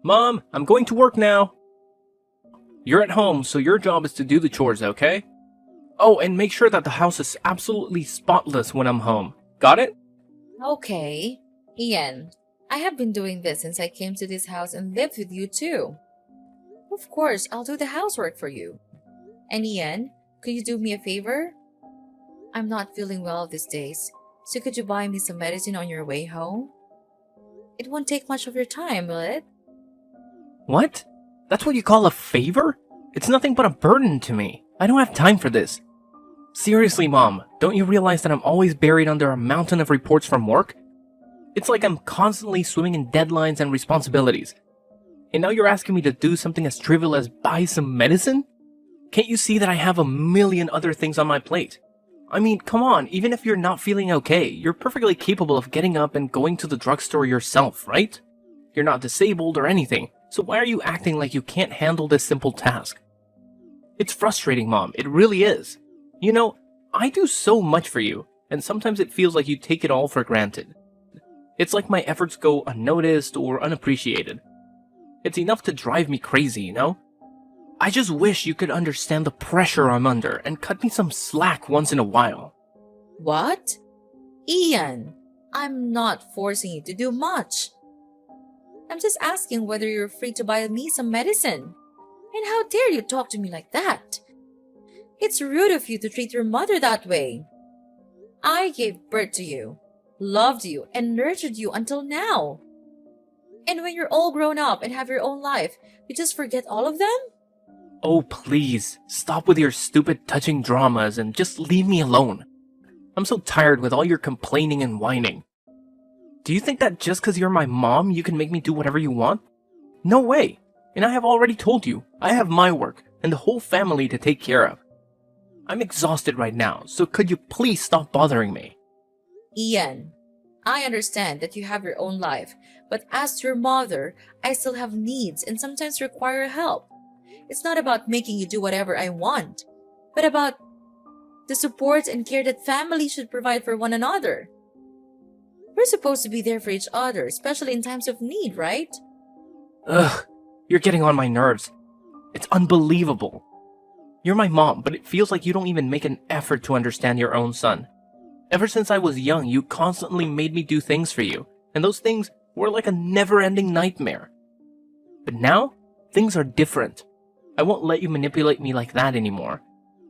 Mom, I'm going to work now. You're at home, so your job is to do the chores, okay? Oh, and make sure that the house is absolutely spotless when I'm home. Got it? Okay. Ian, I have been doing this since I came to this house and lived with you too. Of course, I'll do the housework for you. And Ian, could you do me a favor? I'm not feeling well these days, so could you buy me some medicine on your way home? It won't take much of your time, will it? What? That's what you call a favor? It's nothing but a burden to me. I don't have time for this. Seriously, Mom, don't you realize that I'm always buried under a mountain of reports from work? It's like I'm constantly swimming in deadlines and responsibilities. And now you're asking me to do something as trivial as buy some medicine? Can't you see that I have a million other things on my plate? I mean, come on, even if you're not feeling okay, you're perfectly capable of getting up and going to the drugstore yourself, right? You're not disabled or anything, so why are you acting like you can't handle this simple task? It's frustrating, Mom, it really is. You know, I do so much for you, and sometimes it feels like you take it all for granted. It's like my efforts go unnoticed or unappreciated. It's enough to drive me crazy, you know? I just wish you could understand the pressure I'm under and cut me some slack once in a while. What? Ian, I'm not forcing you to do much. I'm just asking whether you're free to buy me some medicine. And how dare you talk to me like that? It's rude of you to treat your mother that way. I gave birth to you, loved you, and nurtured you until now. And when you're all grown up and have your own life, you just forget all of them? Oh, please, stop with your stupid touching dramas and just leave me alone. I'm so tired with all your complaining and whining. Do you think that just because you're my mom, you can make me do whatever you want? No way. And I have already told you, I have my work and the whole family to take care of. I'm exhausted right now, so could you please stop bothering me? Ian, I understand that you have your own life, but as your mother, I still have needs and sometimes require help. It's not about making you do whatever I want, but about the support and care that families should provide for one another. We're supposed to be there for each other, especially in times of need, right? Ugh, you're getting on my nerves. It's unbelievable. You're my mom, but it feels like you don't even make an effort to understand your own son. Ever since I was young, you constantly made me do things for you, and those things were like a never-ending nightmare. But now, things are different. I won't let you manipulate me like that anymore.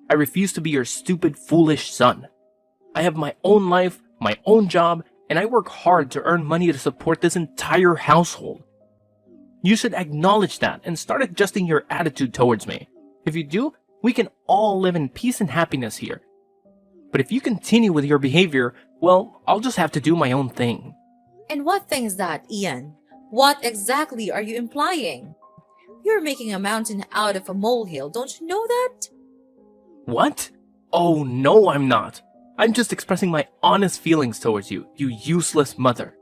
I refuse to be your stupid, foolish son. I have my own life, my own job, and I work hard to earn money to support this entire household. You should acknowledge that and start adjusting your attitude towards me. If you do, we can all live in peace and happiness here. But if you continue with your behavior, well, I'll just have to do my own thing. And what thing is that, Ian? What exactly are you implying? You're making a mountain out of a molehill, don't you know that? What? Oh, no, I'm not. I'm just expressing my honest feelings towards you, you useless mother.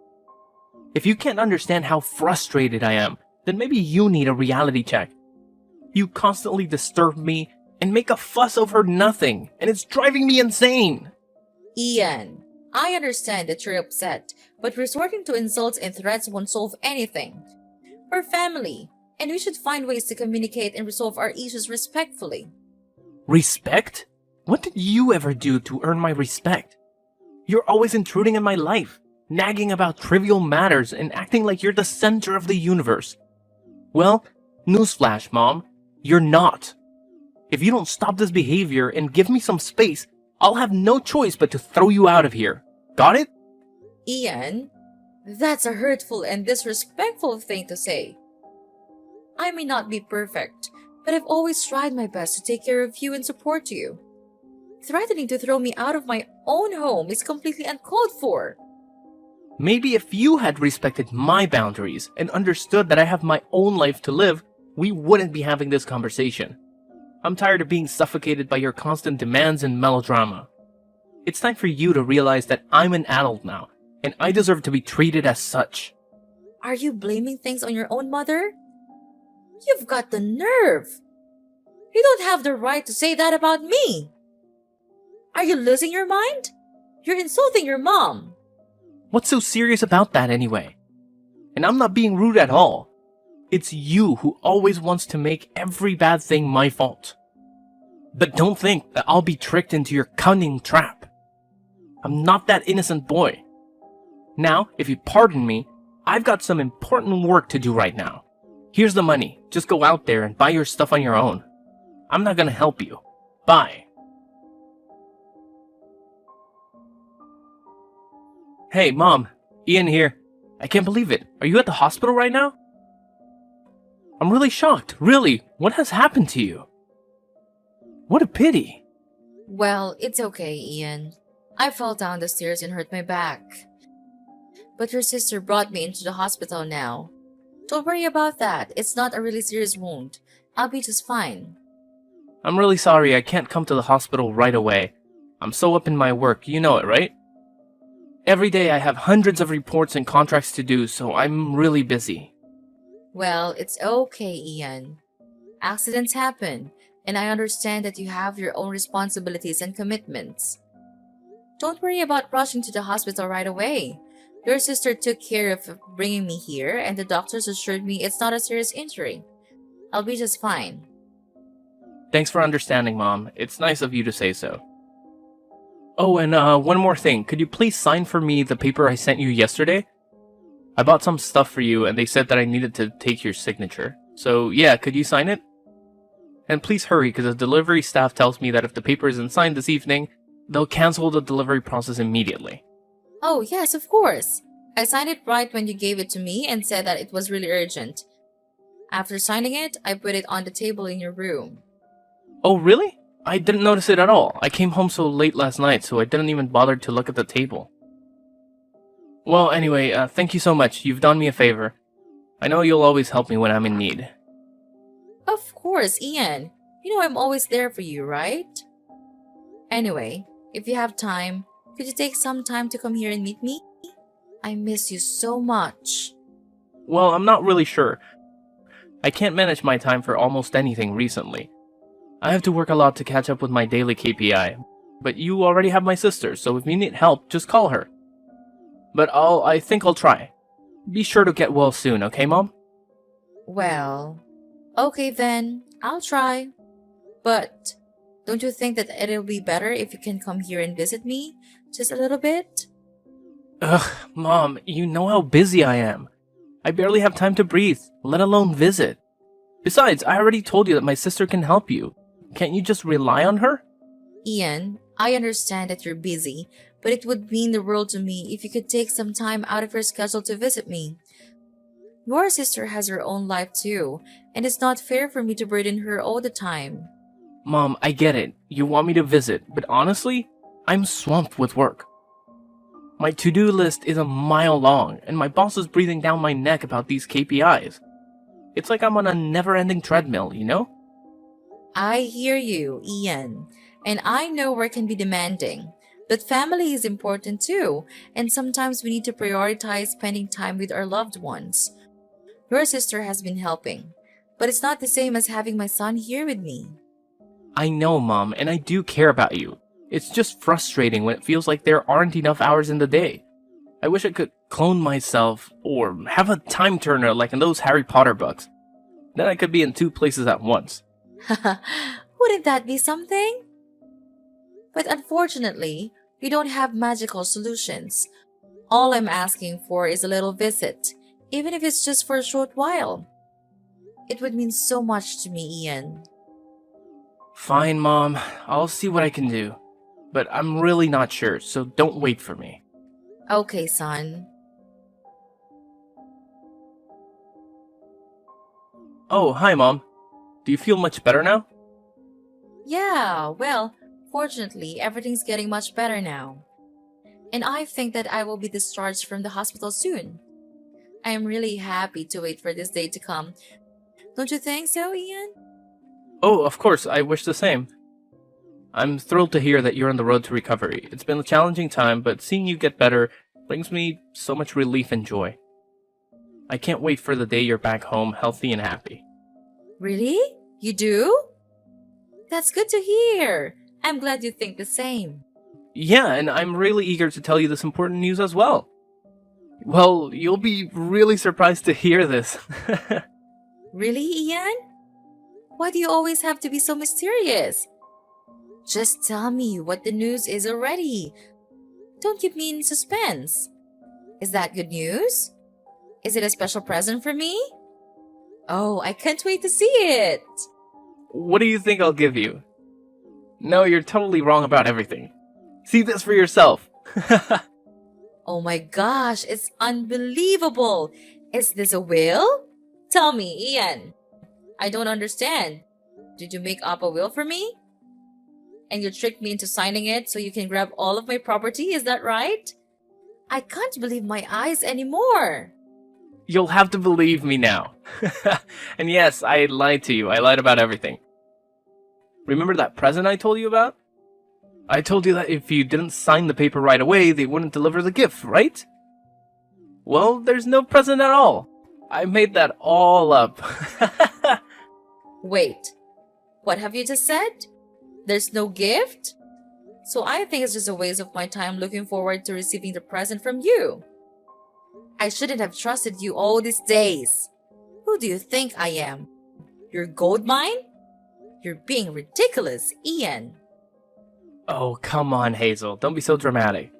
If you can't understand how frustrated I am, then maybe you need a reality check. You constantly disturb me and make a fuss over nothing, and it's driving me insane. Ian, I understand that you're upset, but resorting to insults and threats won't solve anything. We're family, and we should find ways to communicate and resolve our issues respectfully. Respect? What did you ever do to earn my respect? You're always intruding in my life, nagging about trivial matters and acting like you're the center of the universe. Well, newsflash, Mom, you're not. If you don't stop this behavior and give me some space, I'll have no choice but to throw you out of here. Got it? Ian, that's a hurtful and disrespectful thing to say. I may not be perfect, but I've always tried my best to take care of you and support you. Threatening to throw me out of my own home is completely uncalled for. Maybe if you had respected my boundaries and understood that I have my own life to live, we wouldn't be having this conversation. I'm tired of being suffocated by your constant demands and melodrama. It's time for you to realize that I'm an adult now, and I deserve to be treated as such. Are you blaming things on your own mother? You've got the nerve. You don't have the right to say that about me. Are you losing your mind? You're insulting your mom. What's so serious about that anyway? And I'm not being rude at all. It's you who always wants to make every bad thing my fault. But don't think that I'll be tricked into your cunning trap. I'm not that innocent boy. Now, if you pardon me, I've got some important work to do right now. Here's the money. Just go out there and buy your stuff on your own. I'm not gonna help you. Bye. Hey, Mom. Ian here. I can't believe it. Are you at the hospital right now? I'm really shocked. Really? What has happened to you? What a pity. Well, it's okay, Ian. I fell down the stairs and hurt my back. But your sister brought me into the hospital now. Don't worry about that. It's not a really serious wound. I'll be just fine. I'm really sorry I can't come to the hospital right away. I'm so up in my work, you know it, right? Every day I have hundreds of reports and contracts to do, so I'm really busy. Well, it's okay, Ian. Accidents happen, and I understand that you have your own responsibilities and commitments. Don't worry about rushing to the hospital right away. Your sister took care of bringing me here, and the doctors assured me it's not a serious injury. I'll be just fine. Thanks for understanding, Mom. It's nice of you to say so. Oh, and one more thing. Could you please sign for me the paper I sent you yesterday? I bought some stuff for you, and they said that I needed to take your signature. So, yeah, could you sign it? And please hurry, because the delivery staff tells me that if the paper isn't signed this evening, they'll cancel the delivery process immediately. Oh, yes, of course. I signed it right when you gave it to me and said that it was really urgent. After signing it, I put it on the table in your room. Oh, really? I didn't notice it at all. I came home so late last night, so I didn't even bother to look at the table. Well, anyway, thank you so much. You've done me a favor. I know you'll always help me when I'm in need. Of course, Ian. You know I'm always there for you, right? Anyway, if you have time, could you take some time to come here and meet me? I miss you so much. Well, I'm not really sure. I can't manage my time for almost anything recently. I have to work a lot to catch up with my daily KPI, but you already have my sister, so if you need help, just call her. But I think I'll try. Be sure to get well soon, okay, Mom? Well, okay then, I'll try. But don't you think that it'll be better if you can come here and visit me? Just a little bit? Ugh, Mom, you know how busy I am. I barely have time to breathe, let alone visit. Besides, I already told you that my sister can help you. Can't you just rely on her? Ian, I understand that you're busy, but it would mean the world to me if you could take some time out of your schedule to visit me. Your sister has her own life too, and it's not fair for me to burden her all the time. Mom, I get it. You want me to visit, but honestly, I'm swamped with work. My to-do list is a mile long, and my boss is breathing down my neck about these KPIs. It's like I'm on a never-ending treadmill, you know? I hear you, Ian, and I know work can be demanding, but family is important too, and sometimes we need to prioritize spending time with our loved ones. Your sister has been helping, but it's not the same as having my son here with me. I know, Mom, and I do care about you. It's just frustrating when it feels like there aren't enough hours in the day. I wish I could clone myself, or have a time turner like in those Harry Potter books. Then I could be in two places at once. Wouldn't that be something? But unfortunately, we don't have magical solutions. All I'm asking for is a little visit, even if it's just for a short while. It would mean so much to me, Ian. Fine, Mom. I'll see what I can do. But I'm really not sure, so don't wait for me. Okay, son. Oh, hi, Mom. Do you feel much better now? Yeah, well, fortunately, everything's getting much better now. And I think that I will be discharged from the hospital soon. I am really happy to wait for this day to come. Don't you think so, Ian? Oh, of course, I wish the same. I'm thrilled to hear that you're on the road to recovery. It's been a challenging time, but seeing you get better brings me so much relief and joy. I can't wait for the day you're back home, healthy and happy. Really? You do? That's good to hear. I'm glad you think the same. Yeah, and I'm really eager to tell you this important news as well. Well, you'll be really surprised to hear this. Really, Ian? Why do you always have to be so mysterious? Just tell me what the news is already. Don't keep me in suspense. Is that good news? Is it a special present for me? Oh, I can't wait to see it. What do you think I'll give you? No, you're totally wrong about everything. See this for yourself. Oh my gosh, it's unbelievable. Is this a will? Tell me, Ian. I don't understand. Did you make up a will for me? And you tricked me into signing it so you can grab all of my property, is that right? I can't believe my eyes anymore. You'll have to believe me now. And yes, I lied to you. I lied about everything. Remember that present I told you about? I told you that if you didn't sign the paper right away, they wouldn't deliver the gift, right? Well, there's no present at all. I made that all up. Wait, what have you just said? There's no gift? So I think it's just a waste of my time looking forward to receiving the present from you. I shouldn't have trusted you all these days. Who do you think I am? Your gold mine? You're being ridiculous, Ian. Oh, come on, Hazel. Don't be so dramatic.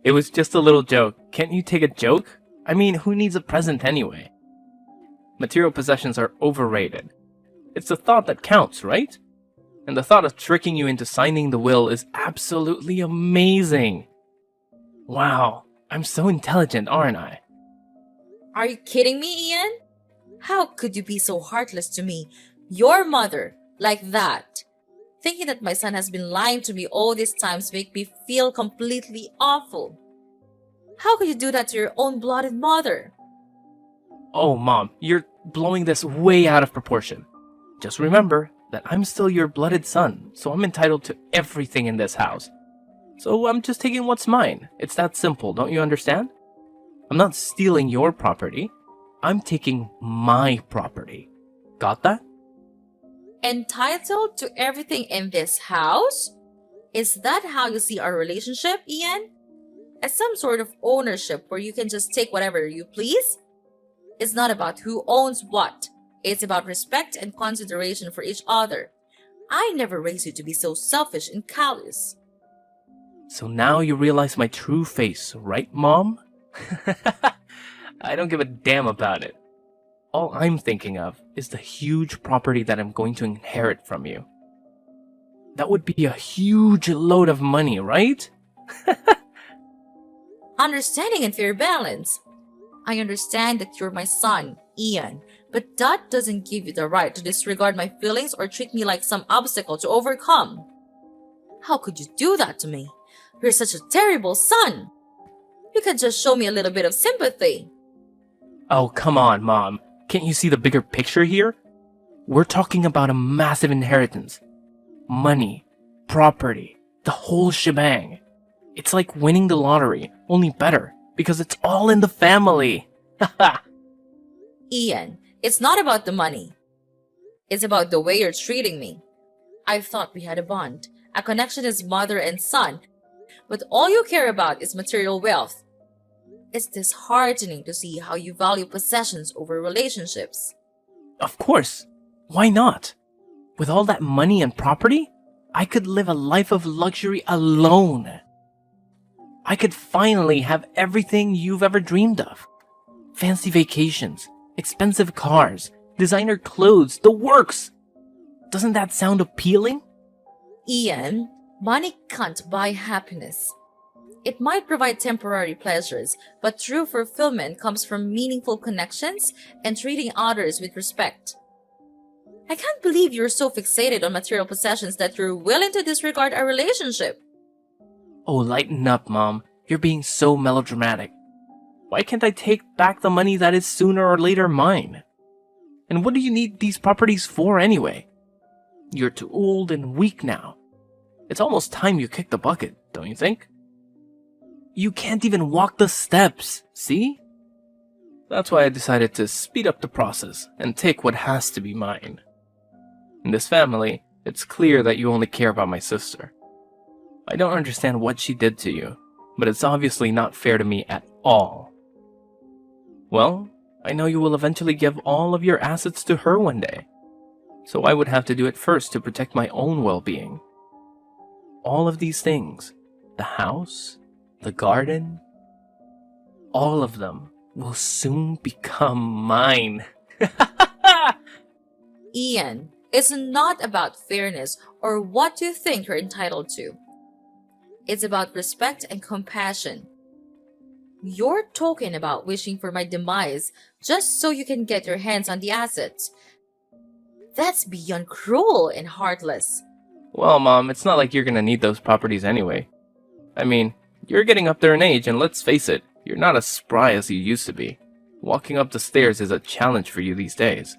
It was just a little joke. Can't you take a joke? I mean, who needs a present anyway? Material possessions are overrated. It's the thought that counts, right? And the thought of tricking you into signing the will is absolutely amazing. Wow, I'm so intelligent, aren't I? Are you kidding me, Ian? How could you be so heartless to me, your mother, like that? Thinking that my son has been lying to me all these times make me feel completely awful. How could you do that to your own blooded mother? Oh, Mom, you're blowing this way out of proportion. Just remember that I'm still your blooded son, so I'm entitled to everything in this house. So I'm just taking what's mine. It's that simple, don't you understand? I'm not stealing your property. I'm taking my property. Got that? Entitled to everything in this house? Is that how you see our relationship, Ian? As some sort of ownership where you can just take whatever you please? It's not about who owns what. It's about respect and consideration for each other. I never raised you to be so selfish and callous. So now you realize my true face, right, Mom? I don't give a damn about it. All I'm thinking of is the huge property that I'm going to inherit from you. That would be a huge load of money, right? Understanding and fair balance. I understand that you're my son, Ian, but that doesn't give you the right to disregard my feelings or treat me like some obstacle to overcome. How could you do that to me? You're such a terrible son. You can just show me a little bit of sympathy. Oh, come on, Mom. Can't you see the bigger picture here? We're talking about a massive inheritance. Money, property, the whole shebang. It's like winning the lottery, only better, because it's all in the family. Ian, it's not about the money. It's about the way you're treating me. I thought we had a bond, a connection as mother and son, but all you care about is material wealth. It's disheartening to see how you value possessions over relationships. Of course. Why not? With all that money and property, I could live a life of luxury alone. I could finally have everything you've ever dreamed of. Fancy vacations, expensive cars, designer clothes, the works. Doesn't that sound appealing? Ian, money can't buy happiness. It might provide temporary pleasures, but true fulfillment comes from meaningful connections and treating others with respect. I can't believe you're so fixated on material possessions that you're willing to disregard our relationship. Oh, lighten up, Mom. You're being so melodramatic. Why can't I take back the money that is sooner or later mine? And what do you need these properties for anyway? You're too old and weak now. It's almost time you kick the bucket, don't you think? You can't even walk the steps, see? That's why I decided to speed up the process and take what has to be mine. In this family, it's clear that you only care about my sister. I don't understand what she did to you, but it's obviously not fair to me at all. Well, I know you will eventually give all of your assets to her one day. So I would have to do it first to protect my own well-being. All of these things, the house, the garden, all of them will soon become mine. Ian, it's not about fairness or what you think you're entitled to. It's about respect and compassion. You're talking about wishing for my demise just so you can get your hands on the assets. That's beyond cruel and heartless. Well, Mom, it's not like you're gonna need those properties anyway. I mean, you're getting up there in age, and let's face it, you're not as spry as you used to be. Walking up the stairs is a challenge for you these days.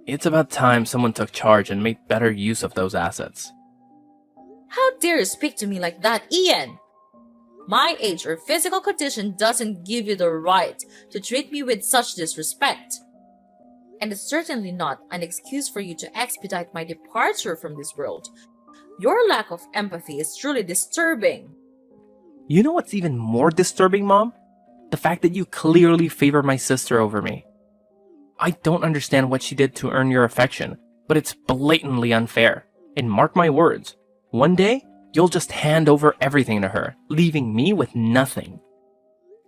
It's about time someone took charge and made better use of those assets. How dare you speak to me like that, Ian? My age or physical condition doesn't give you the right to treat me with such disrespect. And it's certainly not an excuse for you to expedite my departure from this world. Your lack of empathy is truly disturbing. You know what's even more disturbing, Mom? The fact that you clearly favor my sister over me. I don't understand what she did to earn your affection, but it's blatantly unfair. And mark my words, one day, you'll just hand over everything to her, leaving me with nothing.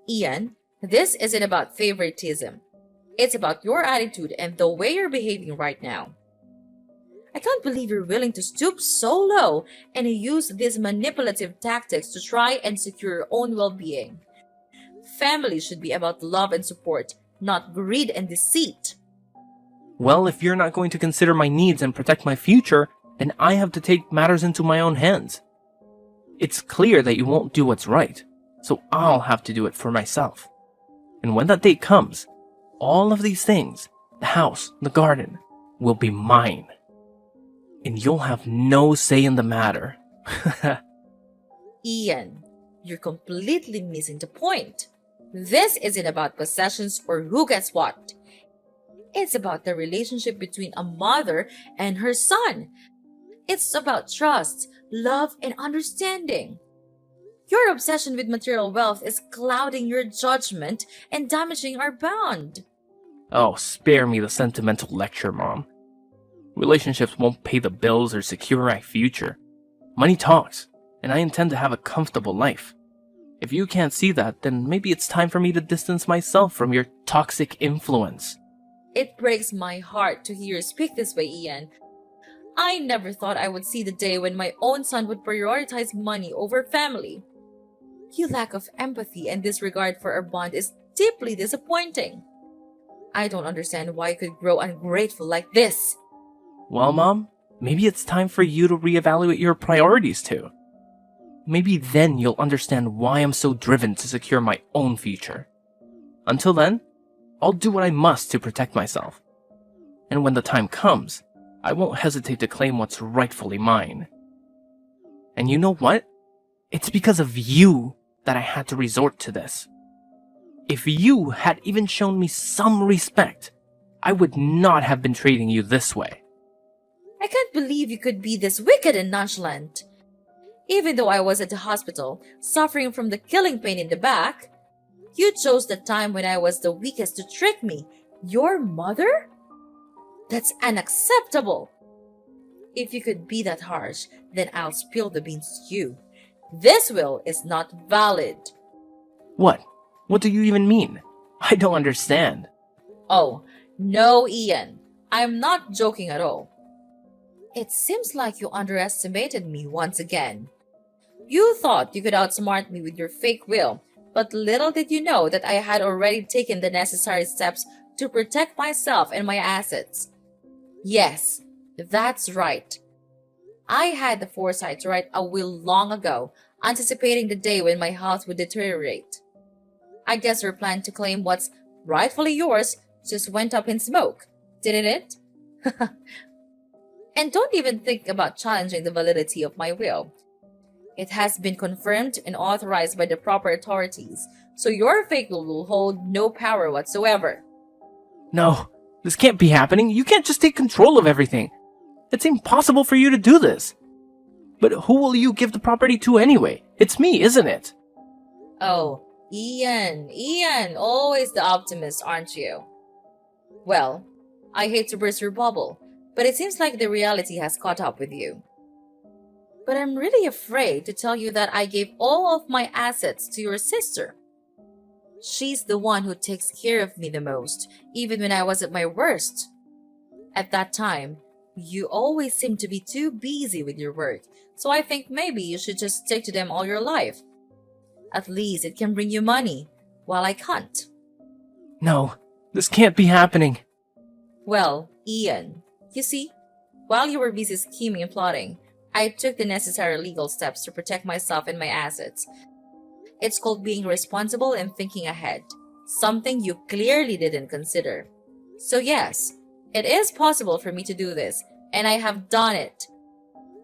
Ian, this isn't about favoritism. It's about your attitude and the way you're behaving right now. I can't believe you're willing to stoop so low and use these manipulative tactics to try and secure your own well-being. Family should be about love and support, not greed and deceit. Well, if you're not going to consider my needs and protect my future, then I have to take matters into my own hands. It's clear that you won't do what's right, so I'll have to do it for myself. And when that date comes, all of these things, the house, the garden, will be mine. And you'll have no say in the matter. Ian, you're completely missing the point. This isn't about possessions or who gets what. It's about the relationship between a mother and her son. It's about trust, love, and understanding. Your obsession with material wealth is clouding your judgment and damaging our bond. Oh, spare me the sentimental lecture, Mom. Relationships won't pay the bills or secure my future. Money talks, and I intend to have a comfortable life. If you can't see that, then maybe it's time for me to distance myself from your toxic influence. It breaks my heart to hear you speak this way, Ian. I never thought I would see the day when my own son would prioritize money over family. Your lack of empathy and disregard for our bond is deeply disappointing. I don't understand why you could grow ungrateful like this. Well, Mom, maybe it's time for you to reevaluate your priorities too. Maybe then you'll understand why I'm so driven to secure my own future. Until then, I'll do what I must to protect myself. And when the time comes, I won't hesitate to claim what's rightfully mine. And you know what? It's because of you that I had to resort to this. If you had even shown me some respect, I would not have been treating you this way. I can't believe you could be this wicked and nonchalant. Even though I was at the hospital, suffering from the killing pain in the back, you chose the time when I was the weakest to trick me. Your mother? That's unacceptable. If you could be that harsh, then I'll spill the beans to you. This will is not valid. What? What do you even mean? I don't understand. Oh, no, Ian. I'm not joking at all. It seems like you underestimated me once again. You thought you could outsmart me with your fake will, but little did you know that I had already taken the necessary steps to protect myself and my assets. Yes, that's right. I had the foresight to write a will long ago, anticipating the day when my health would deteriorate. I guess your plan to claim what's rightfully yours just went up in smoke, didn't it? And don't even think about challenging the validity of my will. It has been confirmed and authorized by the proper authorities, so your fake will hold no power whatsoever. No, this can't be happening. You can't just take control of everything. It's impossible for you to do this. But who will you give the property to anyway? It's me, isn't it? Oh, Ian, always the optimist, aren't you? Well, I hate to burst your bubble, but it seems like the reality has caught up with you. But I'm really afraid to tell you that I gave all of my assets to your sister. She's the one who takes care of me the most, even when I was at my worst. At that time, you always seemed to be too busy with your work, so I think maybe you should just stick to them all your life. At least it can bring you money, while I can't. No, this can't be happening. Well, Ian, you see, while you were busy scheming and plotting, I took the necessary legal steps to protect myself and my assets. It's called being responsible and thinking ahead, something you clearly didn't consider. So yes, it is possible for me to do this, and I have done it.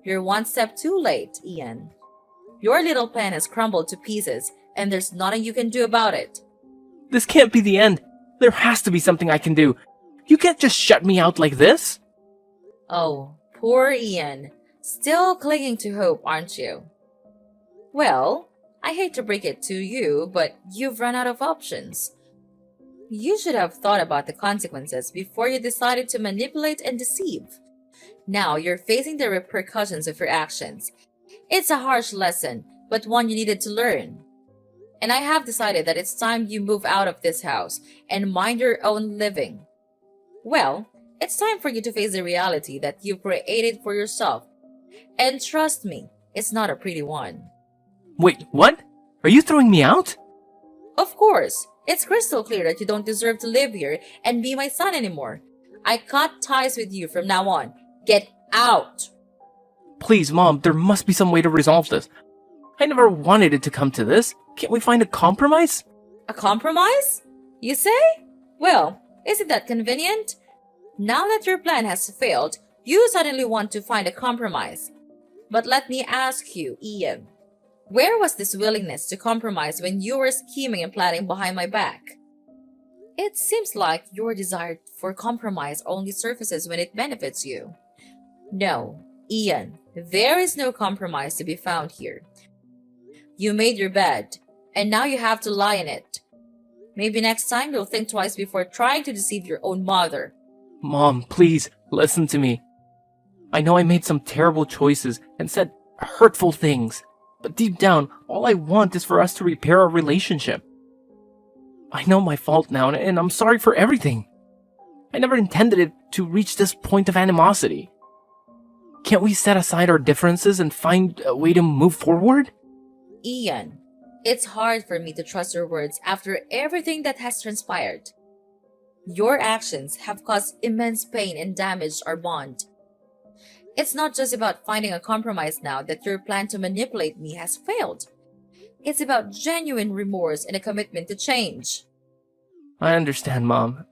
You're one step too late, Ian. Your little plan has crumbled to pieces, and there's nothing you can do about it. This can't be the end. There has to be something I can do. You can't just shut me out like this. Oh, poor Ian. Still clinging to hope, aren't you? Well, I hate to break it to you, but you've run out of options. You should have thought about the consequences before you decided to manipulate and deceive. Now you're facing the repercussions of your actions. It's a harsh lesson, but one you needed to learn. And I have decided that it's time you move out of this house and mind your own living. Well, it's time for you to face the reality that you've created for yourself. And trust me, it's not a pretty one. Wait, what? Are you throwing me out? Of course, it's crystal clear that you don't deserve to live here and be my son anymore. I cut ties with you from now on. Get out! Please, Mom, there must be some way to resolve this. I never wanted it to come to this. Can't we find a compromise? A compromise? You say? Well, isn't that convenient? Now that your plan has failed, you suddenly want to find a compromise. But let me ask you, Ian, where was this willingness to compromise when you were scheming and planning behind my back? It seems like your desire for compromise only surfaces when it benefits you. No, Ian, there is no compromise to be found here. You made your bed, and now you have to lie in it. Maybe next time you'll think twice before trying to deceive your own mother. Mom, please, listen to me. I know I made some terrible choices and said hurtful things, but deep down, all I want is for us to repair our relationship. I know my fault now, and I'm sorry for everything. I never intended it to reach this point of animosity. Can't we set aside our differences and find a way to move forward? Ian, it's hard for me to trust your words after everything that has transpired. Your actions have caused immense pain and damaged our bond. It's not just about finding a compromise now that your plan to manipulate me has failed. It's about genuine remorse and a commitment to change. I understand, Mom.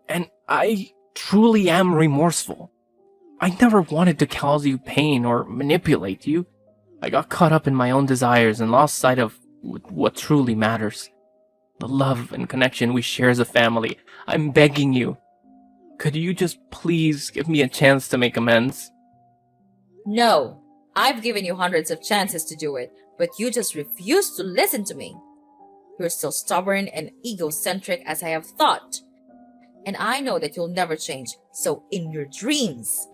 And I truly am remorseful. I never wanted to cause you pain or manipulate you. I got caught up in my own desires and lost sight of what truly matters. The love and connection we share as a family. I'm begging you. Could you just please give me a chance to make amends? No, I've given you hundreds of chances to do it, but you just refuse to listen to me. You're still stubborn and egocentric as I have thought. And I know that you'll never change, so in your dreams.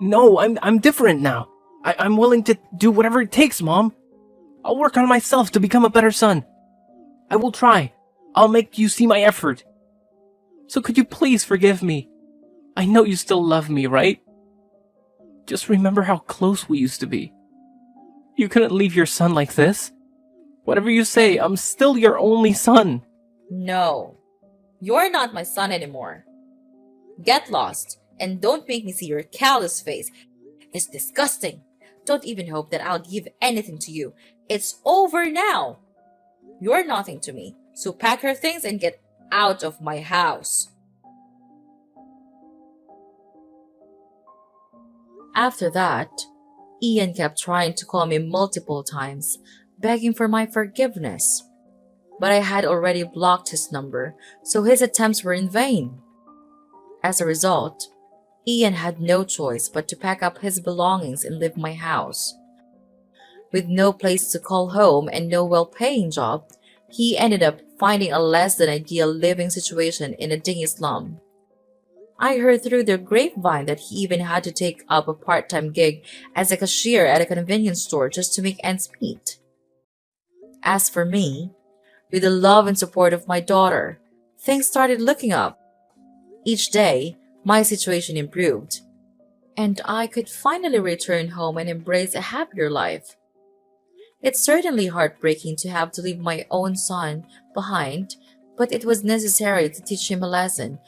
No, I'm different now. I'm willing to do whatever it takes, Mom. I'll work on myself to become a better son. I will try. I'll make you see my effort. So could you please forgive me? I know you still love me, right? Just remember how close we used to be. You couldn't leave your son like this. Whatever you say, I'm still your only son. No, you're not my son anymore. Get lost and don't make me see your callous face. It's disgusting. Don't even hope that I'll give anything to you. It's over now. You're nothing to me, so pack your things and get out of my house. After that, Ian kept trying to call me multiple times, begging for my forgiveness. But I had already blocked his number, so his attempts were in vain. As a result, Ian had no choice but to pack up his belongings and leave my house. With no place to call home and no well-paying job, He ended up finding a less than ideal living situation in a dingy slum. I heard through the grapevine that he even had to take up a part time gig as a cashier at a convenience store just to make ends meet. As for me, with the love and support of my daughter, things started looking up. Each day, my situation improved, and I could finally return home and embrace a happier life. It's certainly heartbreaking to have to leave my own son behind, but it was necessary to teach him a lesson